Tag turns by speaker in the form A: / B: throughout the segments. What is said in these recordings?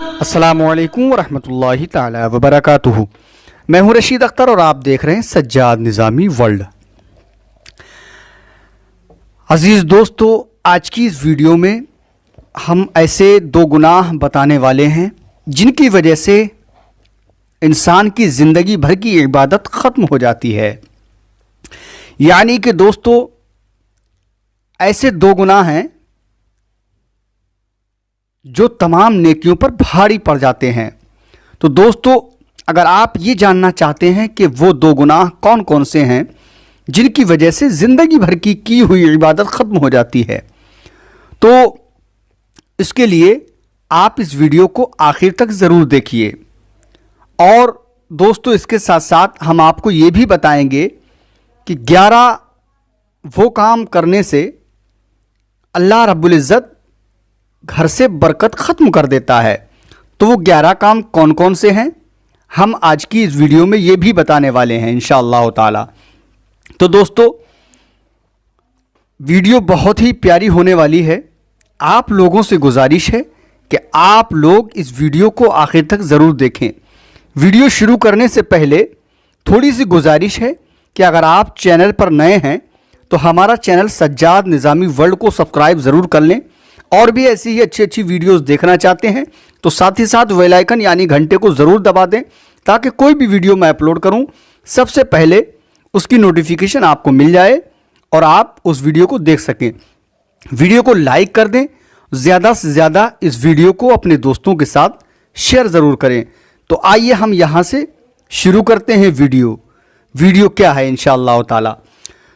A: अस्सलामुअलैकुम वरहमतुल्लाहि ताला वबरकातुहू। मैं हूं रशीद अख्तर और आप देख रहे हैं सज्जाद निज़ामी वर्ल्ड। अज़ीज़ दोस्तों, आज की इस वीडियो में हम ऐसे दो गुनाह बताने वाले हैं जिनकी वजह से इंसान की ज़िंदगी भर की इबादत ख़त्म हो जाती है। यानी कि दोस्तों, ऐसे दो गुनाह हैं जो तमाम नेकियों पर भारी पड़ जाते हैं। तो दोस्तों, अगर आप ये जानना चाहते हैं कि वो दो गुनाह कौन कौन से हैं जिनकी वजह से ज़िंदगी भर की हुई इबादत ख़त्म हो जाती है, तो इसके लिए आप इस वीडियो को आखिर तक ज़रूर देखिए। और दोस्तों, इसके साथ साथ हम आपको ये भी बताएंगे कि 11 वो काम करने से अल्लाह रब्बुल इज़्ज़त घर से बरकत ख़त्म कर देता है। तो वो 11 काम कौन कौन से हैं, हम आज की इस वीडियो में ये भी बताने वाले हैं इंशाअल्लाह ताला। तो दोस्तों, वीडियो बहुत ही प्यारी होने वाली है। आप लोगों से गुजारिश है कि आप लोग इस वीडियो को आखिर तक ज़रूर देखें। वीडियो शुरू करने से पहले थोड़ी सी गुजारिश है कि अगर आप चैनल पर नए हैं तो हमारा चैनल सज्जाद निज़ामी वर्ल्ड को सब्सक्राइब ज़रूर कर लें, और भी ऐसी ही अच्छी अच्छी वीडियोस देखना चाहते हैं तो साथ ही साथ बेल आइकन यानी घंटे को ज़रूर दबा दें, ताकि कोई भी वीडियो मैं अपलोड करूं सबसे पहले उसकी नोटिफिकेशन आपको मिल जाए और आप उस वीडियो को देख सकें। वीडियो को लाइक कर दें, ज़्यादा से ज़्यादा इस वीडियो को अपने दोस्तों के साथ शेयर ज़रूर करें। तो आइए हम यहाँ से शुरू करते हैं वीडियो क्या है इंशाअल्लाह ताला।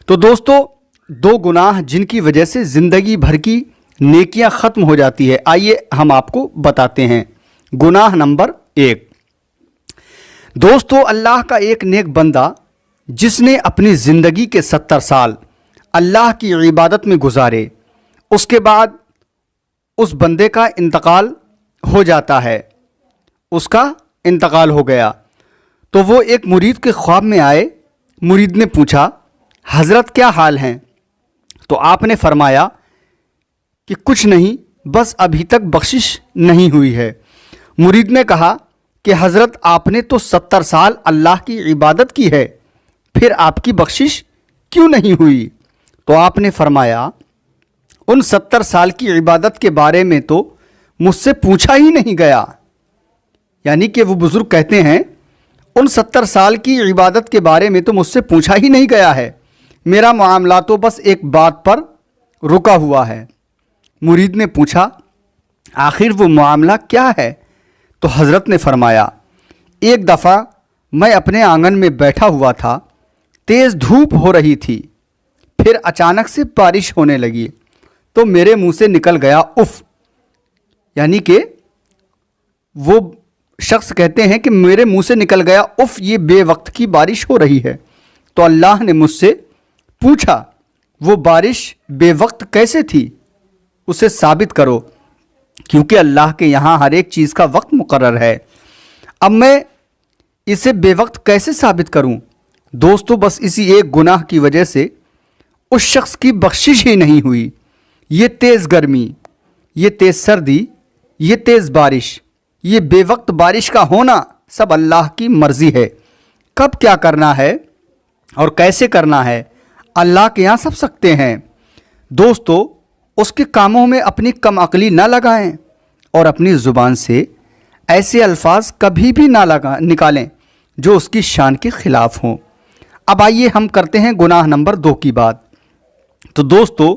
A: तो दोस्तों, दो गुनाह जिनकी वजह से ज़िंदगी भर की नेकियां ख़त्म हो जाती है, आइए हम आपको बताते हैं। गुनाह नंबर 1। दोस्तों, अल्लाह का एक नेक बंदा जिसने अपनी ज़िंदगी के 70 साल अल्लाह की इबादत में गुजारे, उसके बाद उस बंदे का इंतकाल हो जाता है, उसका इंतकाल हो गया। तो वो एक मुरीद के ख्वाब में आए। मुरीद ने पूछा, हज़रत क्या हाल हैं? तो आपने फरमाया कि कुछ नहीं, बस अभी तक बख्शिश नहीं हुई है। मुरीद ने कहा कि हज़रत, आपने तो 70 साल अल्लाह की इबादत की है, फिर आपकी बख्शिश क्यों नहीं हुई? तो आपने फरमाया, उन 70 साल की इबादत के बारे में तो मुझसे पूछा ही नहीं गया। यानी कि वो बुज़ुर्ग कहते हैं, उन 70 साल की इबादत के बारे में तो मुझसे पूछा ही नहीं गया है, मेरा मामला तो बस एक बात पर रुका हुआ है। मुरीद ने पूछा, आखिर वो मामला क्या है? तो हज़रत ने फरमाया, एक दफ़ा मैं अपने आंगन में बैठा हुआ था, तेज़ धूप हो रही थी, फिर अचानक से बारिश होने लगी, तो मेरे मुंह से निकल गया उफ़। यानी कि वो शख्स कहते हैं कि मेरे मुंह से निकल गया उफ़, ये बेवक्त की बारिश हो रही है। तो अल्लाह ने मुझसे पूछा, वो बारिश बेवक्त कैसे थी, उसे साबित करो, क्योंकि अल्लाह के यहाँ हर एक चीज़ का वक्त मुकर्रर है। अब मैं इसे बेवक्त कैसे साबित करूं? दोस्तों, बस इसी एक गुनाह की वजह से उस शख्स की बख्शिश ही नहीं हुई। ये तेज़ गर्मी, ये तेज़ सर्दी, ये तेज़ बारिश, ये बेवक्त बारिश का होना सब अल्लाह की मर्ज़ी है। कब क्या करना है और कैसे करना है, अल्लाह के यहाँ सब सकते हैं। दोस्तों, उसके कामों में अपनी कम अक्ली ना लगाएं और अपनी ज़ुबान से ऐसे अल्फाज कभी भी ना निकालें जो उसकी शान के ख़िलाफ़ हों। अब आइए हम करते हैं गुनाह नंबर 2 की बात। तो दोस्तों,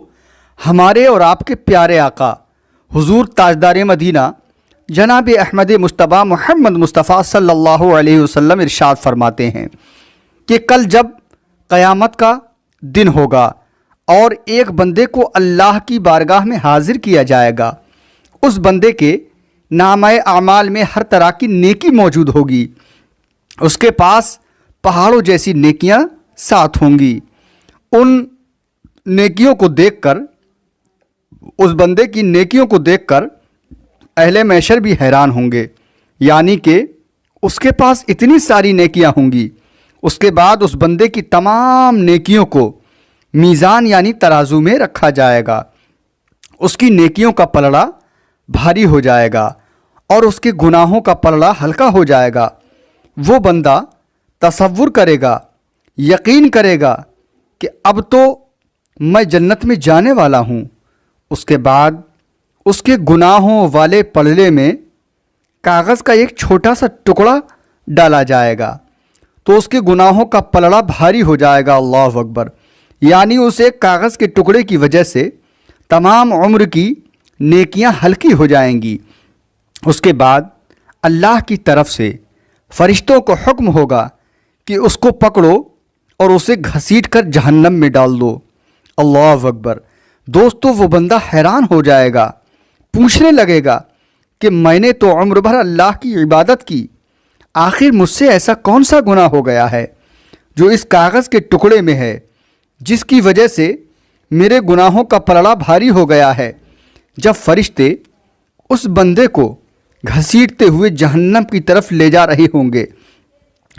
A: हमारे और आपके प्यारे आका हुजूर ताजदार मदीना जनाब अहमद मुस्तफ़ा मोहम्मद मुस्तफ़ा सल्लल्लाहु अलैहि वसल्लम इरशाद फरमाते हैं कि कल जब क़यामत का दिन होगा और एक बंदे को अल्लाह की बारगाह में हाजिर किया जाएगा, उस बंदे के नामाए आमाल में हर तरह की नेकी मौजूद होगी। उसके पास पहाड़ों जैसी नेकियां साथ होंगी। उन नेकियों को देखकर, उस बंदे की नेकियों को देखकर अहले महशर भी हैरान होंगे। यानी कि उसके पास इतनी सारी नेकियां होंगी। उसके बाद उस बंदे की तमाम नेकियों को मीज़ान यानी तराजू में रखा जाएगा। उसकी नेकियों का पलड़ा भारी हो जाएगा और उसके गुनाहों का पलड़ा हल्का हो जाएगा। वो बंदा तसव्वुर करेगा, यकीन करेगा कि अब तो मैं जन्नत में जाने वाला हूँ। उसके बाद उसके गुनाहों वाले पलड़े में कागज़ का एक छोटा सा टुकड़ा डाला जाएगा तो उसके गुनाहों का पलड़ा भारी हो जाएगा। अल्लाह अकबर। यानी उस एक कागज़ के टुकड़े की वजह से तमाम उम्र की नेकियां हल्की हो जाएंगी। उसके बाद अल्लाह की तरफ से फरिश्तों को हुक्म होगा कि उसको पकड़ो और उसे घसीट कर जहन्नम में डाल दो। अल्लाह अकबर। दोस्तों, वो बंदा हैरान हो जाएगा, पूछने लगेगा कि मैंने तो उम्र भर अल्लाह की इबादत की, आखिर मुझसे ऐसा कौन सा गुनाह हो गया है जो इस कागज़ के टुकड़े में है, जिसकी वजह से मेरे गुनाहों का पलड़ा भारी हो गया है। जब फरिश्ते उस बंदे को घसीटते हुए जहन्नम की तरफ ले जा रहे होंगे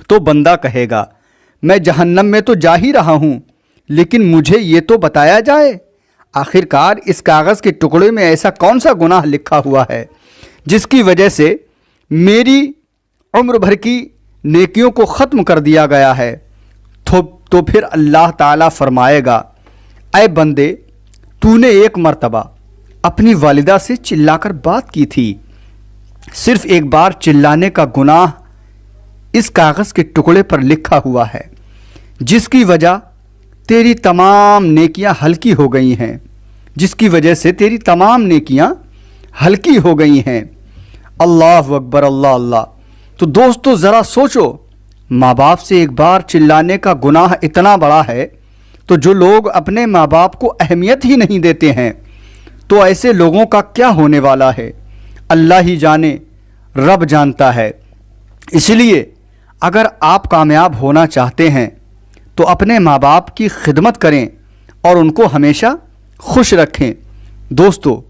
A: तो बंदा कहेगा, मैं जहन्नम में तो जा ही रहा हूँ, लेकिन मुझे ये तो बताया जाए आखिरकार इस कागज़ के टुकड़े में ऐसा कौन सा गुनाह लिखा हुआ है जिसकी वजह से मेरी उम्र भर की नेकियों को ख़त्म कर दिया गया है। तो फिर अल्लाह ताला फरमाएगा, ऐ बंदे, तूने एक मर्तबा अपनी वालिदा से चिल्लाकर बात की थी। सिर्फ एक बार चिल्लाने का गुनाह इस कागज़ के टुकड़े पर लिखा हुआ है, जिसकी वजह तेरी तमाम नेकियां हल्की हो गई हैं, जिसकी वजह से तेरी तमाम नेकियां हल्की हो गई हैं। अल्लाह अकबर, अल्लाह अल्लाह। तो दोस्तों, ज़रा सोचो, माँ बाप से एक बार चिल्लाने का गुनाह इतना बड़ा है तो जो लोग अपने माँ बाप को अहमियत ही नहीं देते हैं तो ऐसे लोगों का क्या होने वाला है अल्लाह ही जाने, रब जानता है। इसलिए अगर आप कामयाब होना चाहते हैं तो अपने माँ बाप की खिदमत करें और उनको हमेशा खुश रखें। दोस्तों,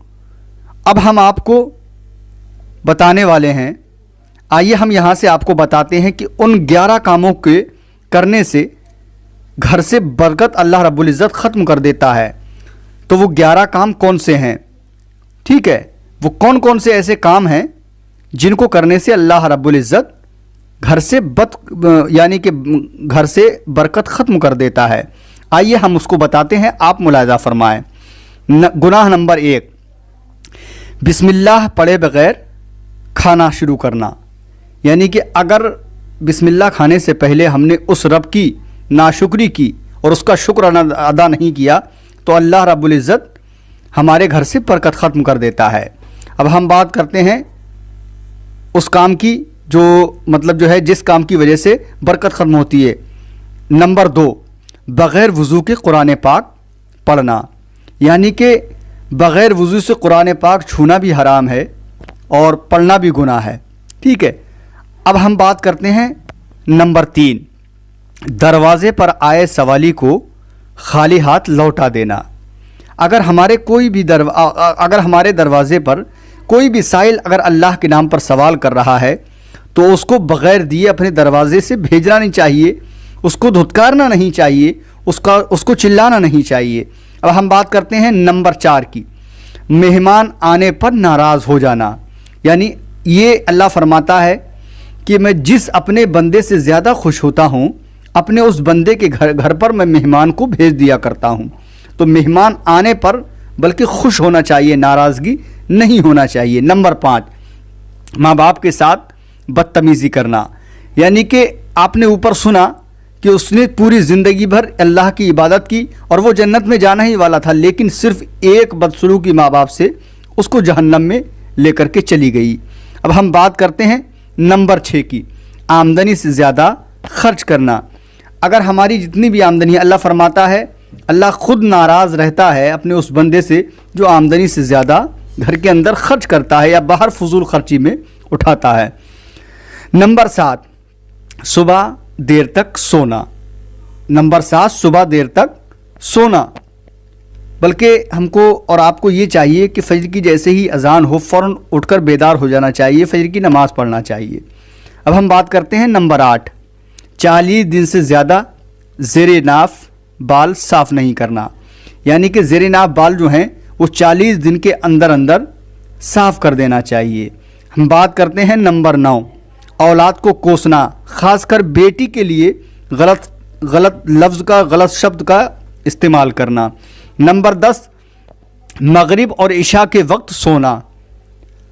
A: अब हम आपको बताने वाले हैं, आइए हम यहाँ से आपको बताते हैं कि उन 11 कामों के करने से घर से बरकत अल्लाह रब्बुल इज़्ज़त ख़त्म कर देता है। तो वो 11 काम कौन से हैं? ठीक है, वो कौन कौन से ऐसे काम हैं जिनको करने से अल्लाह रब्बुल इज़्ज़त घर से यानी कि घर से बरकत ख़त्म कर देता है। आइए हम उसको बताते हैं, आप मुलाहिज़ा फरमाएं। गुनाह नंबर 1, बिस्मिल्लाह पढ़े बग़ैर खाना शुरू करना। यानी कि अगर बिस्मिल्लाह खाने से पहले हमने उस रब की नाशुक्री की और उसका शुक्र अदा नहीं किया तो अल्लाह रब्बुल इज़्ज़त हमारे घर से बरकत ख़त्म कर देता है। अब हम बात करते हैं उस काम की जो है जिस काम की वजह से बरकत ख़त्म होती है। नंबर 2, बग़ैर वज़ू के कुरान पाक पढ़ना। यानी कि बग़ैर वज़ू से कुरान पाक छूना भी हराम है और पढ़ना भी गुनाह है। ठीक है, अब हम बात करते हैं नंबर 3, दरवाज़े पर आए सवाली को खाली हाथ लौटा देना। अगर हमारे दरवाज़े पर कोई भी साइल अगर अल्लाह के नाम पर सवाल कर रहा है तो उसको बग़ैर दिए अपने दरवाज़े से भेजना नहीं चाहिए, उसको धुतकारना नहीं चाहिए, उसको चिल्लाना नहीं चाहिए। अब हम बात करते हैं नंबर 4 की, मेहमान आने पर नाराज़ हो जाना। यानी ये अल्लाह फरमाता है कि मैं जिस अपने बंदे से ज़्यादा खुश होता हूँ अपने उस बंदे के घर पर मैं मेहमान को भेज दिया करता हूँ। तो मेहमान आने पर बल्कि खुश होना चाहिए, नाराज़गी नहीं होना चाहिए। नंबर 5, माँ बाप के साथ बदतमीज़ी करना। यानी कि आपने ऊपर सुना कि उसने पूरी ज़िंदगी भर अल्लाह की इबादत की और वो जन्नत में जाना ही वाला था, लेकिन सिर्फ एक बदसलूकी माँ बाप से उसको जहन्नम में लेकर के चली गई। अब हम बात करते हैं नंबर 6 की, आमदनी से ज़्यादा खर्च करना। अगर हमारी जितनी भी आमदनी है, अल्लाह फरमाता है अल्लाह ख़ुद नाराज़ रहता है अपने उस बंदे से जो आमदनी से ज़्यादा घर के अंदर खर्च करता है या बाहर फजूल खर्ची में उठाता है। नंबर 7, सुबह देर तक सोना। नंबर 7, सुबह देर तक सोना। बल्कि हमको और आपको ये चाहिए कि फजर की जैसे ही अज़ान हो फ़ौरन उठकर बेदार हो जाना चाहिए, फजर की नमाज़ पढ़ना चाहिए। अब हम बात करते हैं नंबर 8, 40 दिन से ज़्यादा ज़ेरे नाफ बाल साफ़ नहीं करना। यानी कि ज़ेरे नाफ बाल जो हैं वो 40 दिन के अंदर अंदर साफ़ कर देना चाहिए। ہم بات کرتے ہیں نمبر 9، اولاد کو کوسنا، خاص کر بیٹی کے لیے غلط لفظ کا، غلط شبد کا استعمال کرنا۔ نمبر 10، مغرب اور عشاء کے وقت سونا،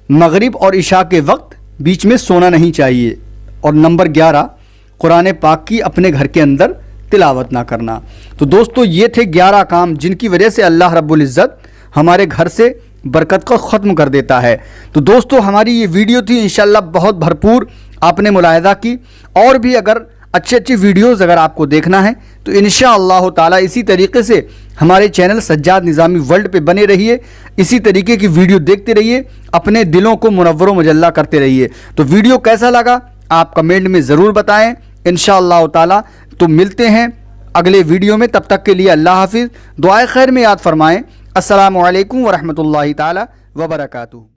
A: مغرب اور عشاء کے وقت بیچ میں سونا نہیں چاہیے۔ اور نمبر 11، قرآن پاک کی اپنے گھر کے اندر تلاوت نہ کرنا۔ تو دوستو یہ تھے 11 کام جن کی وجہ سے اللہ رب العزت ہمارے گھر سے برکت کو ختم کر دیتا ہے۔ تو دوستو ہماری یہ ویڈیو تھی انشاءاللہ بہت بھرپور آپ نے ملاحظہ کی، اور بھی اگر اچھی ویڈیوز اگر آپ کو دیکھنا ہے تو انشاءاللہ تعالی اسی طریقے سے ہمارے چینل سجاد نظامی ورلڈ پہ بنے رہیے، اسی طریقے کی ویڈیو دیکھتے رہیے، اپنے دلوں کو منور و مجلہ کرتے رہیے۔ تو ویڈیو کیسا لگا آپ کمنٹ میں ضرور بتائیں انشاءاللہ تعالی۔ تو ملتے ہیں اگلے ویڈیو میں، تب تک کے لیے اللہ حافظ، دعائے خیر میں یاد فرمائیں۔ السلام علیکم ورحمۃ اللہ تعالی وبرکاتہ۔